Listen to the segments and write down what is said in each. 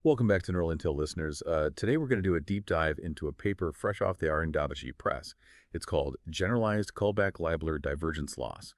Welcome back to Neural Intel listeners. Today we're going to do a deep dive into a paper fresh off the R&D press. It's called Generalized Kullback-Leibler Divergence Loss.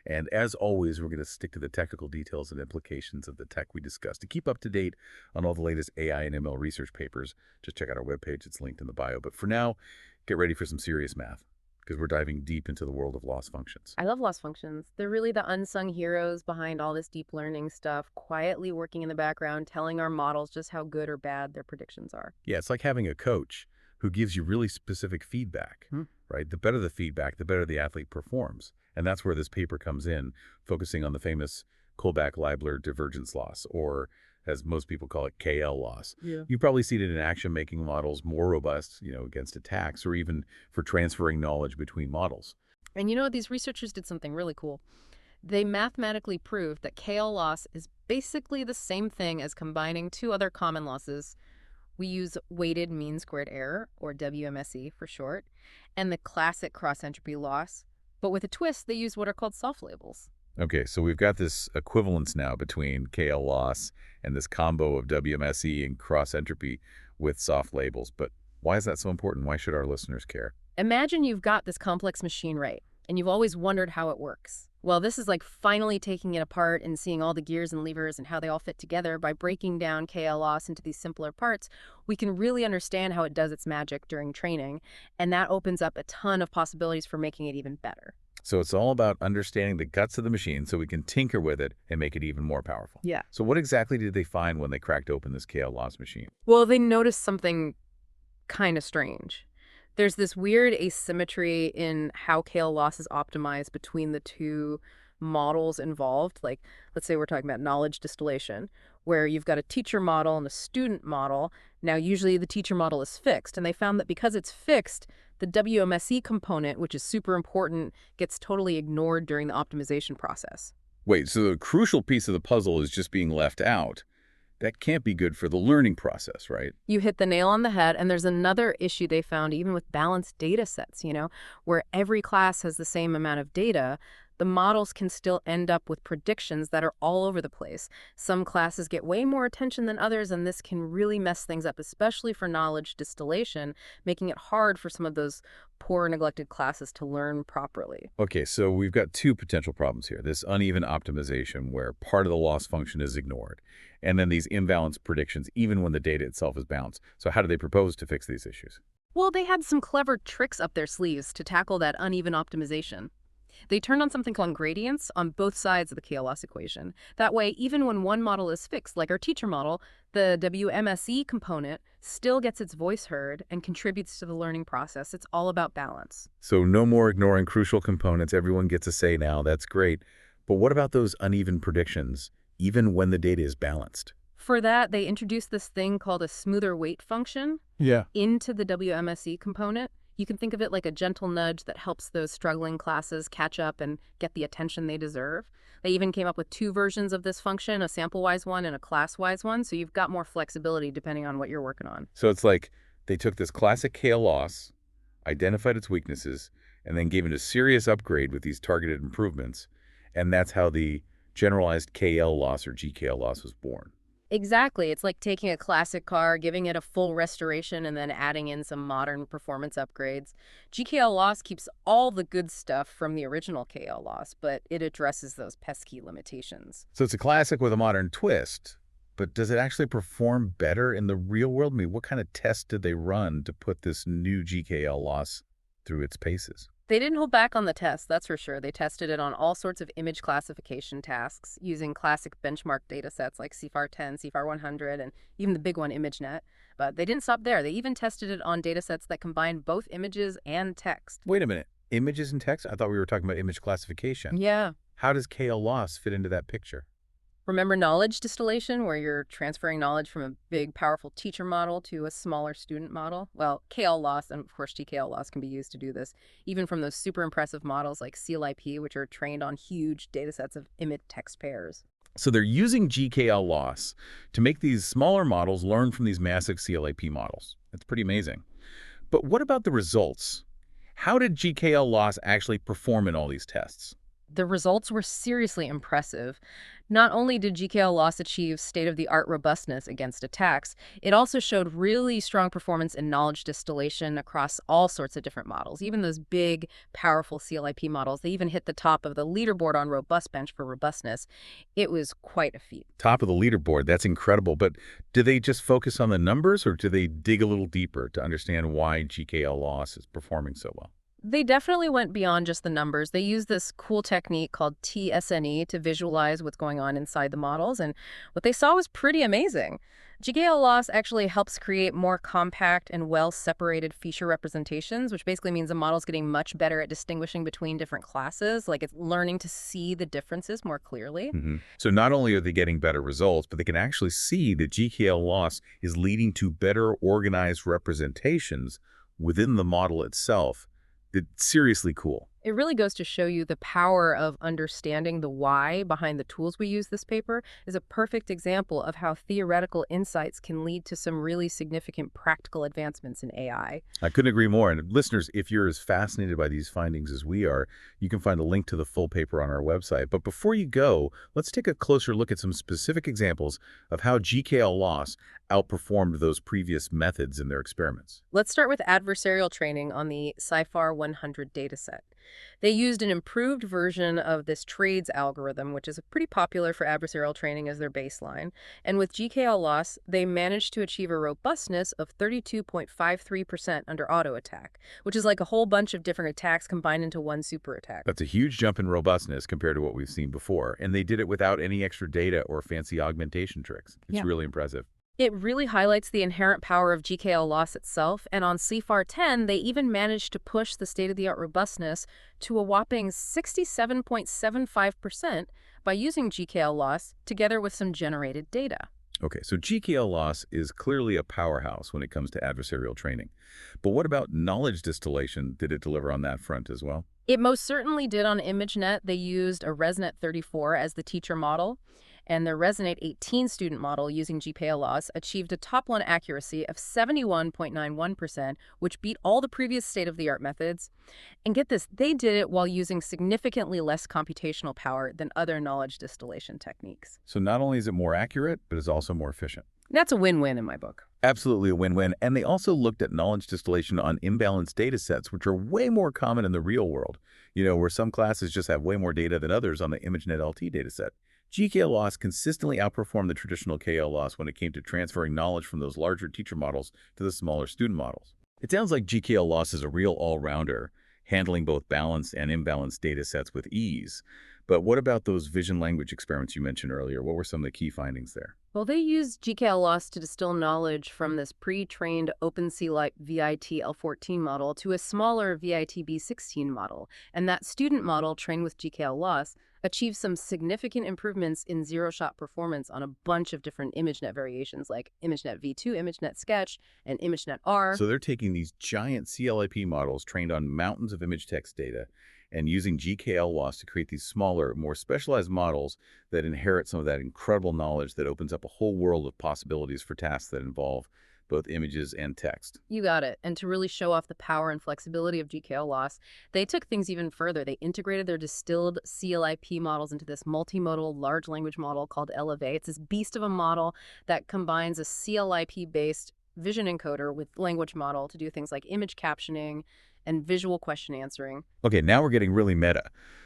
And as always, we're going to stick to the technical details and implications of the tech we discussed. To keep up to date on all the latest AI and ML research papers, just check out our webpage. It's linked in the bio. But for now, get ready for some serious math because we're diving deep into the world of loss functions. I love loss functions. They're really the unsung heroes behind all this deep learning stuff, quietly working in the background, telling our models just how good or bad their predictions are. Yeah, it's like having a coach who gives you really specific feedback, Hmm. right? The better the feedback, the better the athlete performs. And that's where this paper comes in, focusing on the famous Kullback-Leibler divergence loss, or as most people call it, KL loss. Yeah. You probably see it in action-making models, more robust, against attacks, or even for transferring knowledge between models. And these researchers did something really cool. They mathematically proved that KL loss is basically the same thing as combining two other common losses. We use weighted mean squared error, or WMSE for short, and the classic cross-entropy loss. But with a twist, they used what are called soft labels. Okay, so we've got this equivalence now between KL loss and this combo of WMSE and cross-entropy with soft labels. But why is that so important? Why should our listeners care? Imagine you've got this complex machine, right? And you've always wondered how it works. Well, this is like finally taking it apart and seeing all the gears and levers and how they all fit together. By breaking down KL loss into these simpler parts, we can really understand how it does its magic during training. And that opens up a ton of possibilities for making it even better. So it's all about understanding the guts of the machine so we can tinker with it and make it even more powerful. Yeah. So what exactly did they find when they cracked open this KL loss machine? Well, they noticed something kind of strange. There's this weird asymmetry in how KL loss is optimized between the two models involved. Like, let's say we're talking about knowledge distillation, where you've got a teacher model and a student model. Now, usually the teacher model is fixed, and they found that because it's fixed, the WMSE component, which is super important, gets totally ignored during the optimization process. Wait, so the crucial piece of the puzzle is just being left out. That can't be good for the learning process, right? You hit the nail on the head, and there's another issue they found even with balanced data sets, where every class has the same amount of data. The models can still end up with predictions that are all over the place. Some classes get way more attention than others, and this can really mess things up, especially for knowledge distillation, making it hard for some of those poor neglected classes to learn properly. Okay, so we've got two potential problems here. This uneven optimization where part of the loss function is ignored, and then these imbalanced predictions even when the data itself is balanced. So how do they propose to fix these issues? Well, they had some clever tricks up their sleeves to tackle that uneven optimization. They turned on something called gradients on both sides of the KLOS equation. That way, even when one model is fixed, like our teacher model, the WMSE component still gets its voice heard and contributes to the learning process. It's all about balance. So no more ignoring crucial components. Everyone gets a say now. That's great. But what about those uneven predictions, even when the data is balanced? For that, they introduced this thing called a smoother weight function Yeah. into the WMSE component. You can think of it like a gentle nudge that helps those struggling classes catch up and get the attention they deserve. They even came up with two versions of this function, a sample-wise one and a class-wise one, so you've got more flexibility depending on what you're working on. So it's like they took this classic KL loss, identified its weaknesses, and then gave it a serious upgrade with these targeted improvements. And that's how the generalized KL loss or GKL loss was born. Exactly. It's like taking a classic car, giving it a full restoration, and then adding in some modern performance upgrades. GKL loss keeps all the good stuff from the original KL loss, but it addresses those pesky limitations. So it's a classic with a modern twist. But does it actually perform better in the real world? I mean, what kind of tests did they run to put this new GKL loss through its paces? They didn't hold back on the test, that's for sure. They tested it on all sorts of image classification tasks using classic benchmark data sets like CIFAR 10, CIFAR 100, and even the big one, ImageNet. But they didn't stop there. They even tested it on data sets that combined both images and text. Wait a minute. Images and text? I thought we were talking about image classification. Yeah. How does KL loss fit into that picture? Remember knowledge distillation, where you're transferring knowledge from a big, powerful teacher model to a smaller student model? Well, KL loss and, of course, GKL loss can be used to do this, even from those super impressive models like CLIP, which are trained on huge data sets of image-text pairs. So they're using GKL loss to make these smaller models learn from these massive CLIP models. That's pretty amazing. But what about the results? How did GKL loss actually perform in all these tests? The results were seriously impressive. Not only did GKL loss achieve state-of-the-art robustness against attacks, it also showed really strong performance in knowledge distillation across all sorts of different models. Even those big, powerful CLIP models, they even hit the top of the leaderboard on RobustBench for robustness. It was quite a feat. Top of the leaderboard, that's incredible. But do they just focus on the numbers, or do they dig a little deeper to understand why GKL loss is performing so well? They definitely went beyond just the numbers. They used this cool technique called TSNE to visualize what's going on inside the models, and what they saw was pretty amazing. GKL loss actually helps create more compact and well-separated feature representations, which basically means the model's getting much better at distinguishing between different classes, like it's learning to see the differences more clearly. So not only are they getting better results, but they can actually see that GKL loss is leading to better organized representations within the model itself. It's seriously cool. It really goes to show you the power of understanding the why behind the tools we use. This paper is a perfect example of how theoretical insights can lead to some really significant practical advancements in AI. I couldn't agree more. And listeners, if you're as fascinated by these findings as we are, you can find a link to the full paper on our website. But before you go, let's take a closer look at some specific examples of how GKL loss outperformed those previous methods in their experiments. Let's start with adversarial training on the CIFAR 100 dataset. They used an improved version of this trades algorithm, which is pretty popular for adversarial training as their baseline. And with GKL loss, they managed to achieve a robustness of 32.53% under auto attack, which is like a whole bunch of different attacks combined into one super attack. That's a huge jump in robustness compared to what we've seen before. And they did it without any extra data or fancy augmentation tricks. It's really impressive. It really highlights the inherent power of GKL loss itself, and on CFAR 10, they even managed to push the state-of-the-art robustness to a whopping 67.75% by using GKL loss together with some generated data. Okay, so GKL loss is clearly a powerhouse when it comes to adversarial training. But what about knowledge distillation? Did it deliver on that front as well? It most certainly did on ImageNet. They used a ResNet 34 as the teacher model, and their Resonate 18 student model using GKL loss achieved a top-line accuracy of 71.91%, which beat all the previous state-of-the-art methods. And get this, they did it while using significantly less computational power than other knowledge distillation techniques. So not only is it more accurate, but it's also more efficient. That's a win-win in my book. Absolutely a win-win. And they also looked at knowledge distillation on imbalanced data sets, which are way more common in the real world. You know, where some classes just have way more data than others on the ImageNet LT dataset. GKL loss consistently outperformed the traditional KL loss when it came to transferring knowledge from those larger teacher models to the smaller student models. It sounds like GKL loss is a real all-rounder, handling both balanced and imbalanced data sets with ease. But what about those vision language experiments you mentioned earlier? What were some of the key findings there? Well, they used GKL loss to distill knowledge from this pre-trained OpenCLIP VIT-L14 model to a smaller VIT-B16 model. And that student model, trained with GKL loss, achieved some significant improvements in zero-shot performance on a bunch of different ImageNet variations like ImageNet V2, ImageNet Sketch, and ImageNet R. So they're taking these giant CLIP models trained on mountains of image text data and using GKL loss to create these smaller, more specialized models that inherit some of that incredible knowledge that opens up a whole world of possibilities for tasks that involve both images and text. You got it. And to really show off the power and flexibility of GKL loss, they took things even further. They integrated their distilled CLIP models into this multimodal large language model called Elevate. It's this beast of a model that combines a CLIP-based vision encoder with language model to do things like image captioning and visual question answering. Okay, now we're getting really meta.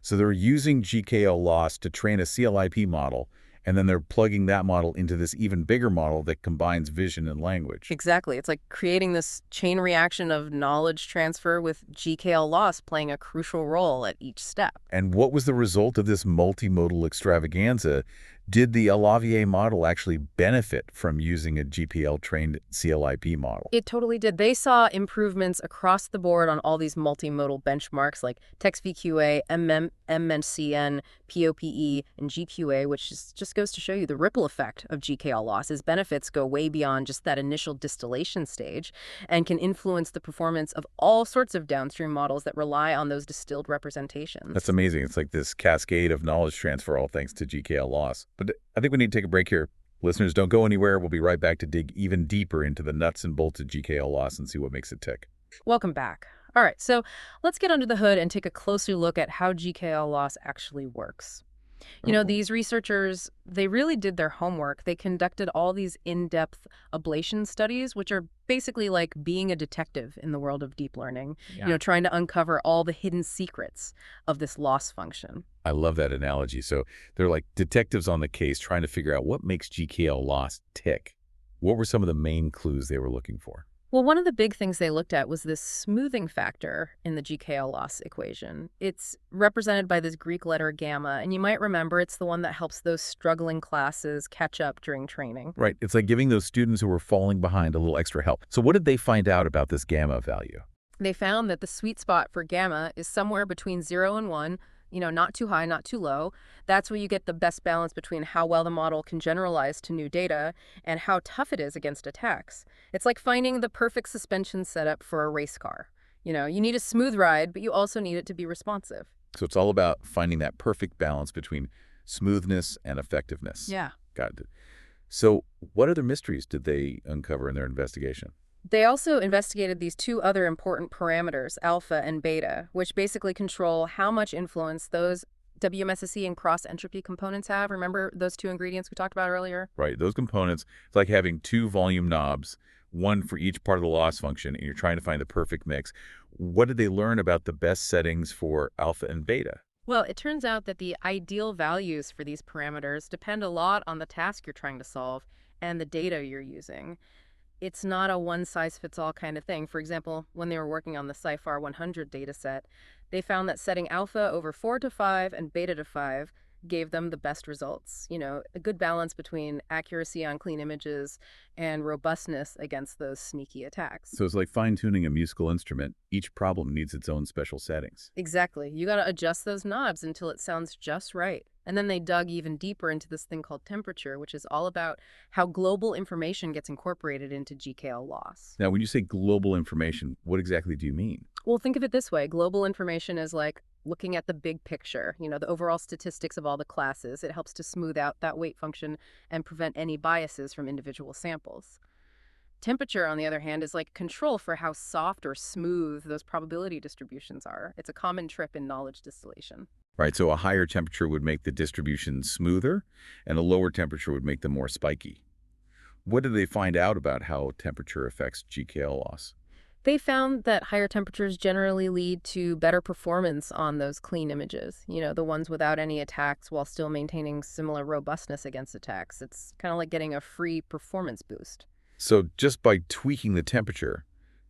So they're using GKL loss to train a CLIP model, and then they're plugging that model into this even bigger model that combines vision and language. Exactly. It's like creating this chain reaction of knowledge transfer with GKL loss playing a crucial role at each step. And what was the result of this multimodal extravaganza? Did the Alavier model actually benefit from using a GPL-trained CLIP model? It totally did. They saw improvements across the board on all these multimodal benchmarks like TextVQA, MNCN, POPE, and GQA, which just goes to show you the ripple effect of GKL loss. His benefits go way beyond just that initial distillation stage and can influence the performance of all sorts of downstream models that rely on those distilled representations. That's amazing. It's like this cascade of knowledge transfer, all thanks to GKL loss. But I think we need to take a break here. Listeners, don't go anywhere. We'll be right back to dig even deeper into the nuts and bolts of GKL loss and see what makes it tick. Welcome back. All right, so let's get under the hood and take a closer look at how GKL loss actually works. Oh, These researchers, they really did their homework. They conducted all these in-depth ablation studies, which are basically like being a detective in the world of deep learning, yeah. trying to uncover all the hidden secrets of this loss function. I love that analogy. So they're like detectives on the case trying to figure out what makes GKL loss tick. What were some of the main clues they were looking for? Well, one of the big things they looked at was this smoothing factor in the GKL loss equation. It's represented by this Greek letter gamma, and you might remember it's the one that helps those struggling classes catch up during training. Right. It's like giving those students who were falling behind a little extra help. So what did they find out about this gamma value? They found that the sweet spot for gamma is somewhere between 0 and 1, not too high, not too low. That's where you get the best balance between how well the model can generalize to new data and how tough it is against attacks. It's like finding the perfect suspension setup for a race car. You need a smooth ride, but you also need it to be responsive. So it's all about finding that perfect balance between smoothness and effectiveness. Yeah. Got it. So what other mysteries did they uncover in their investigation? They also investigated these two other important parameters, alpha and beta, which basically control how much influence those WMSSE and cross-entropy components have. Remember those two ingredients we talked about earlier? Right. Those components, it's like having two volume knobs, one for each part of the loss function, and you're trying to find the perfect mix. What did they learn about the best settings for alpha and beta? Well, it turns out that the ideal values for these parameters depend a lot on the task you're trying to solve and the data you're using. It's not a one-size-fits-all kind of thing. For example, when they were working on the CIFAR 100 dataset, they found that setting alpha over 4 to 5 and beta to 5 gave them the best results. A good balance between accuracy on clean images and robustness against those sneaky attacks. So it's like fine-tuning a musical instrument. Each problem needs its own special settings. Exactly. You got to adjust those knobs until it sounds just right. And then they dug even deeper into this thing called temperature, which is all about how global information gets incorporated into GKL loss. Now, when you say global information, what exactly do you mean? Well, think of it this way. Global information is like looking at the big picture, the overall statistics of all the classes. It helps to smooth out that weight function and prevent any biases from individual samples. Temperature, on the other hand, is like control for how soft or smooth those probability distributions are. It's a common trick in knowledge distillation. Right, so a higher temperature would make the distribution smoother, and a lower temperature would make them more spiky. What did they find out about how temperature affects GKL loss? They found that higher temperatures generally lead to better performance on those clean images, the ones without any attacks while still maintaining similar robustness against attacks. It's kind of like getting a free performance boost. So just by tweaking the temperature,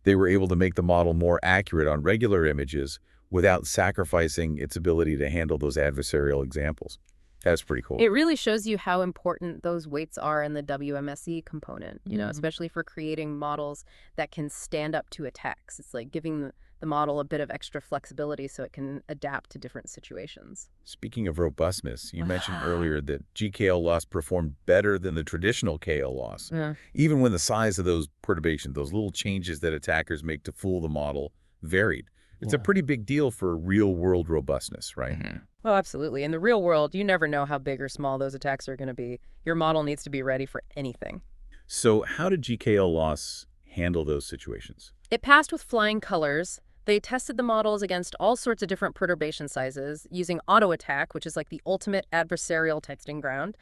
they were able to make the model more accurate on regular images without sacrificing its ability to handle those adversarial examples. That's pretty cool. It really shows you how important those weights are in the WMSE component, especially for creating models that can stand up to attacks. It's like giving the model a bit of extra flexibility so it can adapt to different situations. Speaking of robustness, you mentioned earlier that GKL loss performed better than the traditional KL loss, Yeah. even when the size of those perturbations, those little changes that attackers make to fool the model, varied. It's a pretty big deal for real-world robustness, right? Oh, absolutely. In the real world, you never know how big or small those attacks are going to be. Your model needs to be ready for anything. So how did GKL loss handle those situations? It passed with flying colors. They tested the models against all sorts of different perturbation sizes using auto attack, which is like the ultimate adversarial testing ground.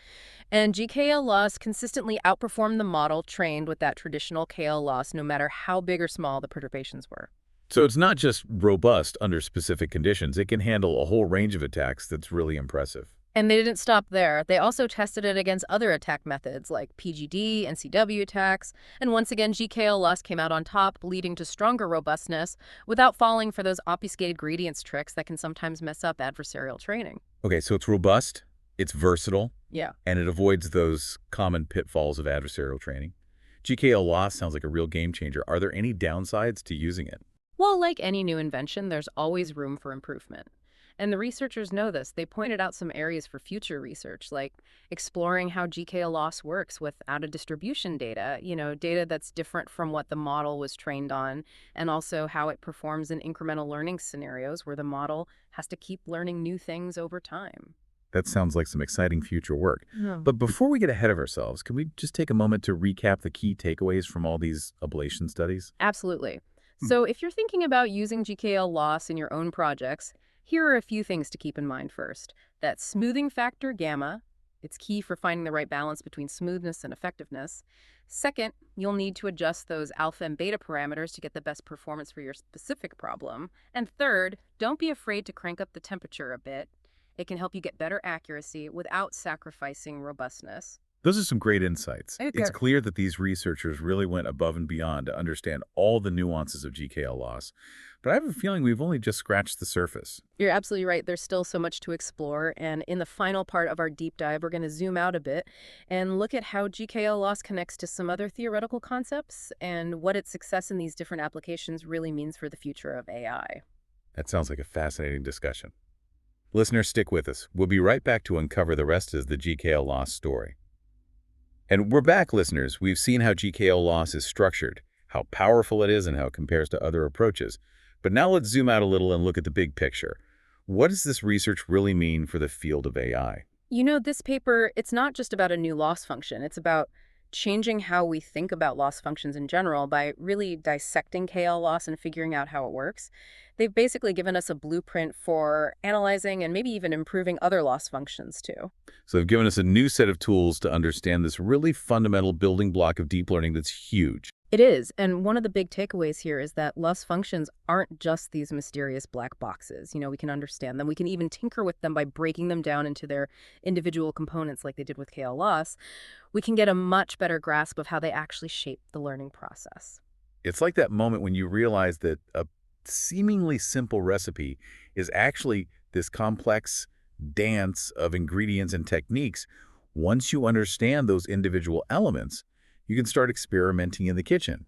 And GKL loss consistently outperformed the model trained with that traditional KL loss, no matter how big or small the perturbations were. So it's not just robust under specific conditions. It can handle a whole range of attacks that's really impressive. And they didn't stop there. They also tested it against other attack methods like PGD and CW attacks. And once again, GKL loss came out on top, leading to stronger robustness without falling for those obfuscated gradients tricks that can sometimes mess up adversarial training. Okay, so it's robust, it's versatile, Yeah. and it avoids those common pitfalls of adversarial training. GKL loss sounds like a real game changer. Are there any downsides to using it? Well, like any new invention, there's always room for improvement. And the researchers know this. They pointed out some areas for future research, like exploring how GKL loss works with out-of-distribution data, data that's different from what the model was trained on, and also how it performs in incremental learning scenarios where the model has to keep learning new things over time. That sounds like some exciting future work. Yeah. But before we get ahead of ourselves, can we just take a moment to recap the key takeaways from all these ablation studies? Absolutely. So if you're thinking about using GKL loss in your own projects, Here are a few things to keep in mind first. That smoothing factor gamma, it's key for finding the right balance between smoothness and effectiveness. Second, you'll need to adjust those alpha and beta parameters to get the best performance for your specific problem. And third, don't be afraid to crank up the temperature a bit. It can help you get better accuracy without sacrificing robustness. Those are some great insights. Okay. It's clear that these researchers really went above and beyond to understand all the nuances of GKL loss, but I have a feeling we've only just scratched the surface. You're absolutely right. There's still so much to explore. And in the final part of our deep dive, we're going to zoom out a bit and look at how GKL loss connects to some other theoretical concepts and what its success in these different applications really means for the future of AI. That sounds like a fascinating discussion. Listeners, stick with us. We'll be right back to uncover the rest of the GKL loss story. And we're back, listeners. We've seen how GKL loss is structured, how powerful it is, and how it compares to other approaches. But now let's zoom out a little and look at the big picture. What does this research really mean for the field of AI? You know, this paper, it's not just about a new loss function. It's about changing how we think about loss functions in general by really dissecting KL loss and figuring out how it works. They've basically given us a blueprint for analyzing and maybe even improving other loss functions too. So they've given us a new set of tools to understand this really fundamental building block of deep learning that's huge. It is, and one of the big takeaways here is that loss functions aren't just these mysterious black boxes. You know, we can understand them. We can even tinker with them by breaking them down into their individual components like they did with KL loss. We can get a much better grasp of how they actually shape the learning process. It's like that moment when you realize that a seemingly simple recipe is actually this complex dance of ingredients and techniques. Once you understand those individual elements, you can start experimenting in the kitchen,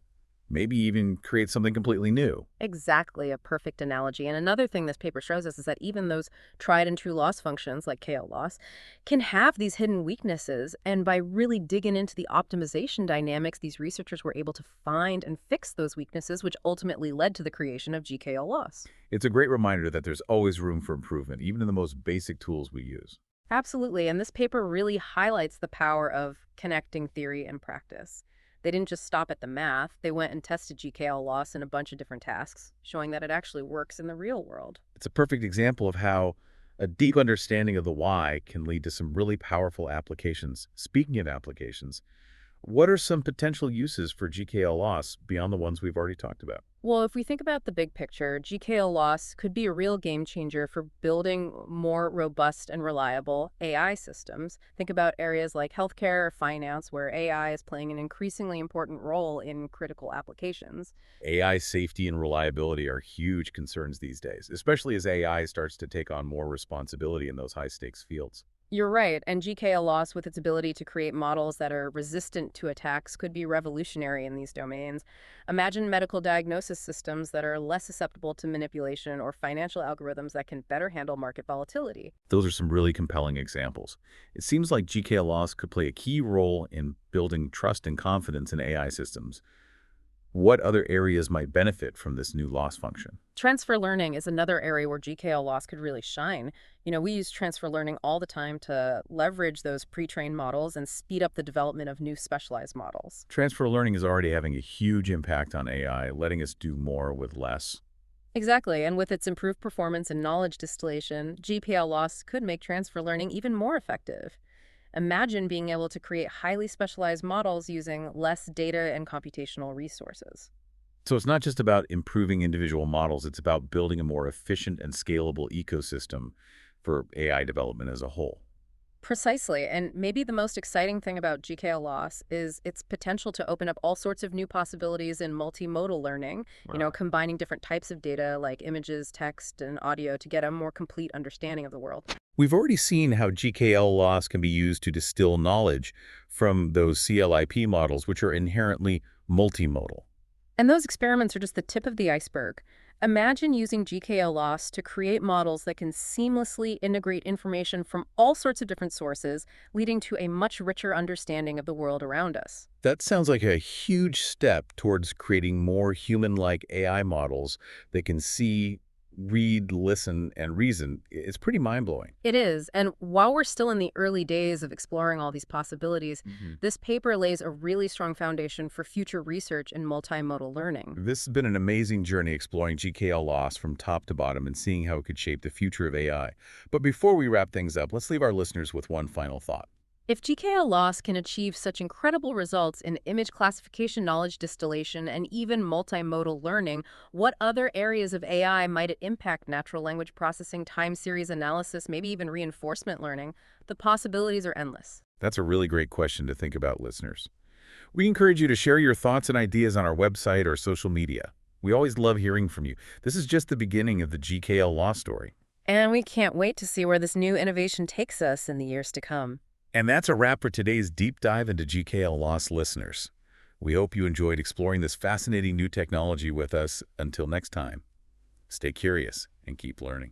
maybe even create something completely new. Exactly, a perfect analogy. And another thing this paper shows us is that even those tried and true loss functions, like KL loss, can have these hidden weaknesses. And by really digging into the optimization dynamics, these researchers were able to find and fix those weaknesses, which ultimately led to the creation of GKL loss. It's a great reminder that there's always room for improvement, even in the most basic tools we use. Absolutely. And this paper really highlights the power of connecting theory and practice. They didn't just stop at the math, they went and tested GKL loss in a bunch of different tasks, showing that it actually works in the real world. It's a perfect example of how a deep understanding of the why can lead to some really powerful applications. Speaking of applications, what are some potential uses for GKL loss beyond the ones we've already talked about? Well, if we think about the big picture, GKL loss could be a real game changer for building more robust and reliable AI systems. Think about areas like healthcare or finance, where AI is playing an increasingly important role in critical applications. AI safety and reliability are huge concerns these days, especially as AI starts to take on more responsibility in those high-stakes fields. You're right, and GKL loss, with its ability to create models that are resistant to attacks, could be revolutionary in these domains. Imagine medical diagnosis systems that are less susceptible to manipulation or financial algorithms that can better handle market volatility. Those are some really compelling examples. It seems like GKL loss could play a key role in building trust and confidence in AI systems. What other areas might benefit from this new loss function? Transfer learning is another area where GKL loss could really shine. You know, we use transfer learning all the time to leverage those pre-trained models and speed up the development of new specialized models. Transfer learning is already having a huge impact on AI, letting us do more with less. Exactly, and with its improved performance and knowledge distillation, GPL loss could make transfer learning even more effective. Imagine being able to create highly specialized models using less data and computational resources. So it's not just about improving individual models, it's about building a more efficient and scalable ecosystem for AI development as a whole. Precisely, and maybe the most exciting thing about GKL loss is its potential to open up all sorts of new possibilities in multimodal learning, Wow. combining different types of data like images, text, and audio to get a more complete understanding of the world. We've already seen how GKL loss can be used to distill knowledge from those CLIP models, which are inherently multimodal. And those experiments are just the tip of the iceberg. Imagine using GKL loss to create models that can seamlessly integrate information from all sorts of different sources, leading to a much richer understanding of the world around us. That sounds like a huge step towards creating more human-like AI models that can see read, listen, and reason, it's pretty mind-blowing. It is. And while we're still in the early days of exploring all these possibilities, this paper lays a really strong foundation for future research in multimodal learning. This has been an amazing journey exploring GKL loss from top to bottom and seeing how it could shape the future of AI. But before we wrap things up, let's leave our listeners with one final thought. If GKL loss can achieve such incredible results in image classification, knowledge distillation, and even multimodal learning, what other areas of AI might it impact? Natural language processing, time series analysis, maybe even reinforcement learning? The possibilities are endless. That's a really great question to think about, listeners. We encourage you to share your thoughts and ideas on our website or social media. We always love hearing from you. This is just the beginning of the GKL loss story. And we can't wait to see where this new innovation takes us in the years to come. And that's a wrap for today's deep dive into GKL loss, listeners. We hope you enjoyed exploring this fascinating new technology with us. Until next time, stay curious and keep learning.